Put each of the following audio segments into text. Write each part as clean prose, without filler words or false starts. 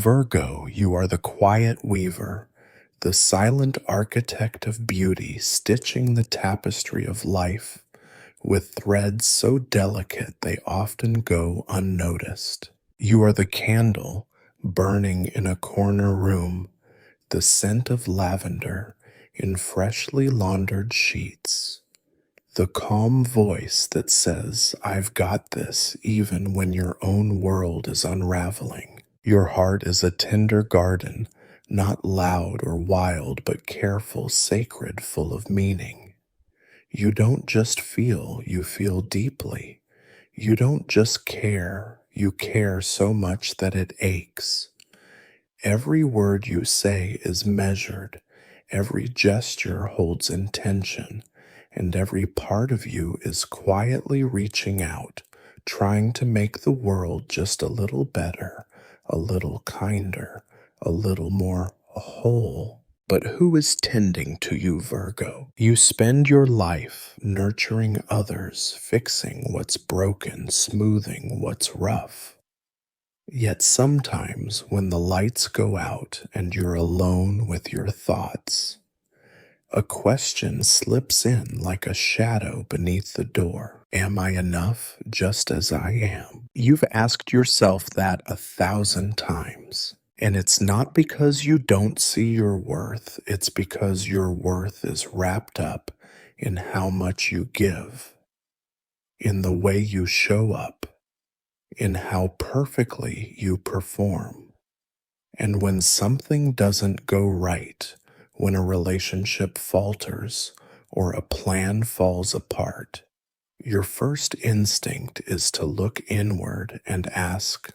Virgo, you are the quiet weaver, the silent architect of beauty, stitching the tapestry of life with threads so delicate they often go unnoticed. You are the candle burning in a corner room, the scent of lavender in freshly laundered sheets, the calm voice that says, "I've got this," even when your own world is unraveling. Your heart is a tender garden, not loud or wild, but careful, sacred, full of meaning. You don't just feel, you feel deeply. You don't just care, you care so much that it aches. Every word you say is measured, every gesture holds intention, and every part of you is quietly reaching out, trying to make the world just a little better, a little kinder, a little more whole. But who is tending to you, Virgo? You spend your life nurturing others, fixing what's broken, smoothing what's rough. Yet sometimes when the lights go out and you're alone with your thoughts, a question slips in like a shadow beneath the door. Am I enough just as I am? You've asked yourself that 1,000 times. And it's not because you don't see your worth, it's because your worth is wrapped up in how much you give, in the way you show up, in how perfectly you perform. And when something doesn't go right, when a relationship falters or a plan falls apart, your first instinct is to look inward and ask,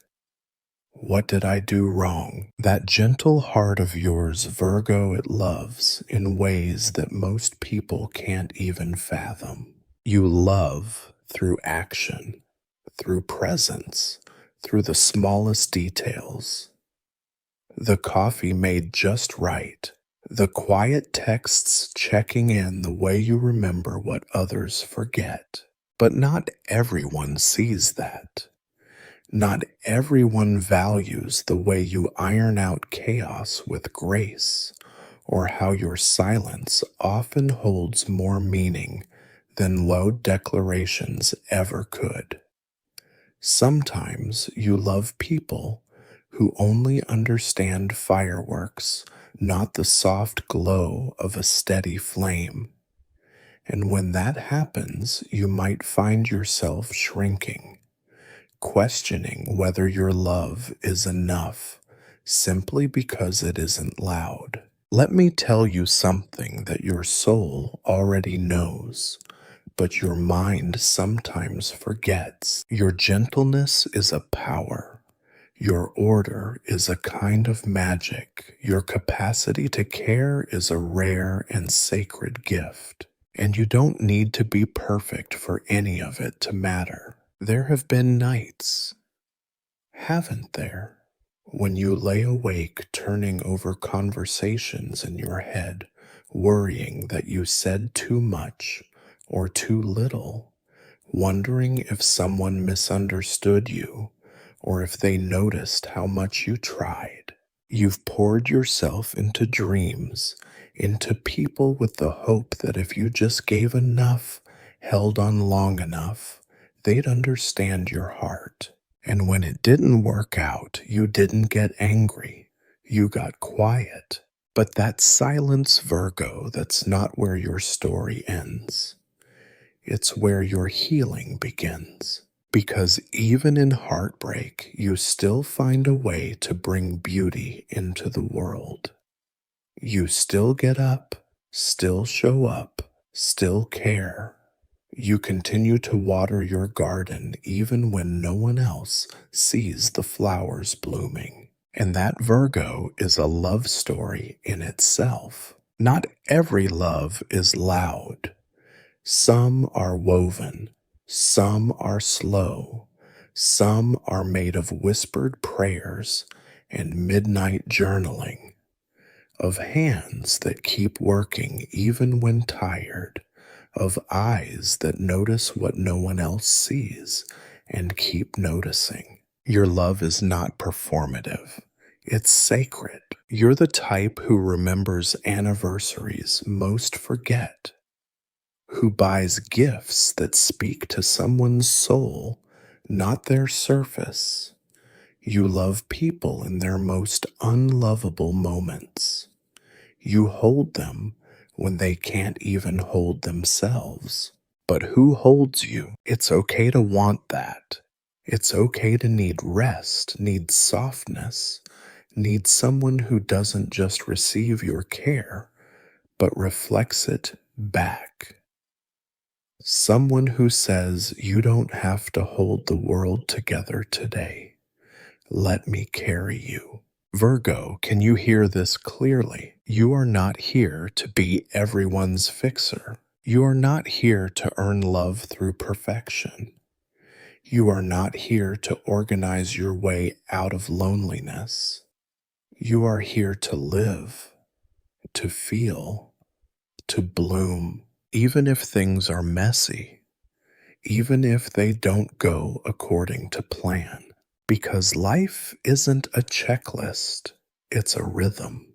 what did I do wrong? That gentle heart of yours, Virgo, it loves in ways that most people can't even fathom. You love through action, through presence, through the smallest details. The coffee made just right, the quiet texts checking in the way you remember what others forget. But not everyone sees that. Not everyone values the way you iron out chaos with grace, or how your silence often holds more meaning than loud declarations ever could. Sometimes you love people who only understand fireworks, not the soft glow of a steady flame. And when that happens, you might find yourself shrinking, questioning whether your love is enough simply because it isn't loud. Let me tell you something that your soul already knows, but your mind sometimes forgets. Your gentleness is a power. Your order is a kind of magic. Your capacity to care is a rare and sacred gift. And you don't need to be perfect for any of it to matter. There have been nights, haven't there, when you lay awake turning over conversations in your head, worrying that you said too much or too little, wondering if someone misunderstood you or if they noticed how much you tried. You've poured yourself into dreams, into people with the hope that if you just gave enough, held on long enough, they'd understand your heart. And when it didn't work out, you didn't get angry. You got quiet. But that silence, Virgo, that's not where your story ends. It's where your healing begins. Because even in heartbreak, you still find a way to bring beauty into the world. You still get up, still show up, still care. You continue to water your garden even when no one else sees the flowers blooming. And that, Virgo, is a love story in itself. Not every love is loud. Some are woven, some are slow, some are made of whispered prayers and midnight journaling, of hands that keep working even when tired, of eyes that notice what no one else sees and keep noticing. Your love is not performative. It's sacred. You're the type who remembers anniversaries most forget, who buys gifts that speak to someone's soul, not their surface. You love people in their most unlovable moments. You hold them when they can't even hold themselves. But who holds you? It's okay to want that. It's okay to need rest, need softness, need someone who doesn't just receive your care, but reflects it back. Someone who says, you don't have to hold the world together today. Let me carry you. Virgo, can you hear this clearly? You are not here to be everyone's fixer. You are not here to earn love through perfection. You are not here to organize your way out of loneliness. You are here to live, to feel, to bloom, even if things are messy, even if they don't go according to plan. Because life isn't a checklist, it's a rhythm.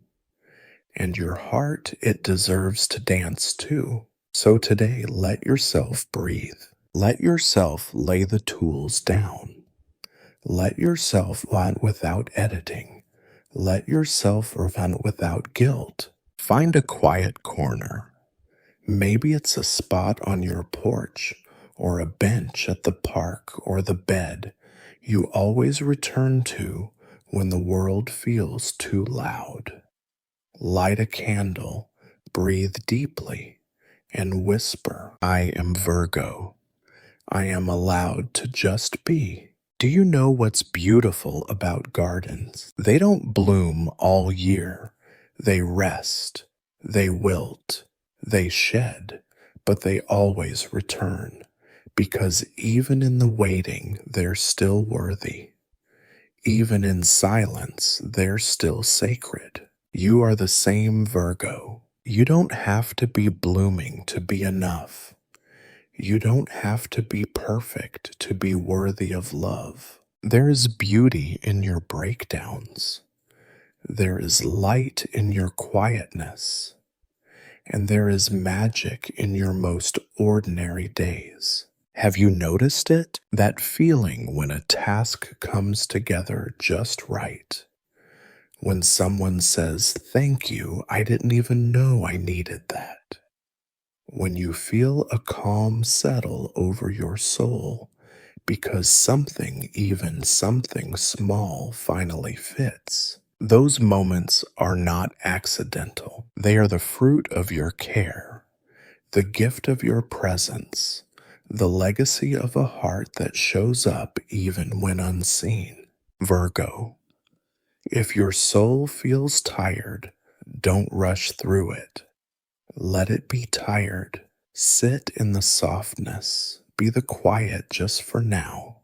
And your heart, it deserves to dance too. So today, let yourself breathe. Let yourself lay the tools down. Let yourself run without editing. Let yourself run without guilt. Find a quiet corner. Maybe it's a spot on your porch, or a bench at the park, or the bed you always return to when the world feels too loud. Light a candle, breathe deeply, and whisper, I am Virgo. I am allowed to just be. Do you know what's beautiful about gardens? They don't bloom all year. They rest, they wilt, they shed, but they always return, because even in the waiting, they're still worthy. Even in silence, they're still sacred. You are the same Virgo. You don't have to be blooming to be enough. You don't have to be perfect to be worthy of love. There is beauty in your breakdowns. There is light in your quietness. And there is magic in your most ordinary days. Have you noticed it? That feeling when a task comes together just right. When someone says, thank you, I didn't even know I needed that. When you feel a calm settle over your soul because something, even something small, finally fits. Those moments are not accidental. They are the fruit of your care, the gift of your presence, the legacy of a heart that shows up even when unseen. Virgo, if your soul feels tired, don't rush through it. Let it be tired. Sit in the softness. Be the quiet just for now.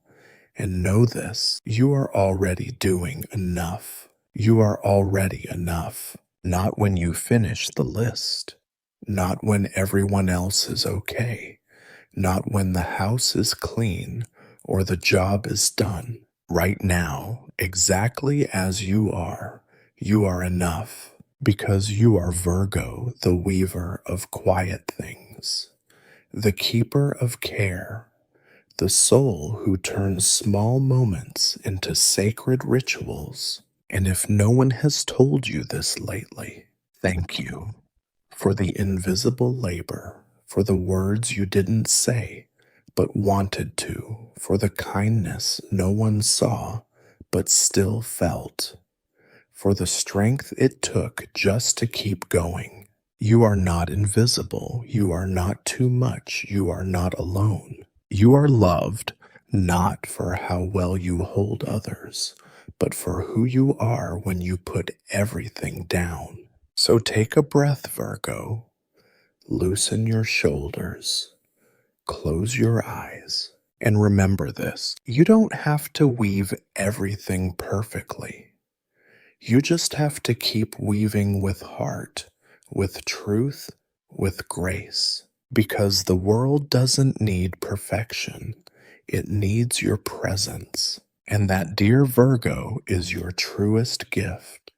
And know this, you are already doing enough. You are already enough. Not when you finish the list. Not when everyone else is okay. Not when the house is clean or the job is done. Right now, exactly as you are enough. Because you are Virgo, the weaver of quiet things, the keeper of care, the soul who turns small moments into sacred rituals. And if no one has told you this lately, thank you for the invisible labor, for the words you didn't say but wanted to, for the kindness no one saw but still felt, for the strength it took just to keep going. You are not invisible. You are not too much. You are not alone. You are loved not for how well you hold others, but for who you are when you put everything down. So take a breath, Virgo. Loosen your shoulders. Close your eyes. And remember this, you don't have to weave everything perfectly. You just have to keep weaving with heart, with truth, with grace. Because the world doesn't need perfection. It needs your presence. and that dear Virgo is your truest gift.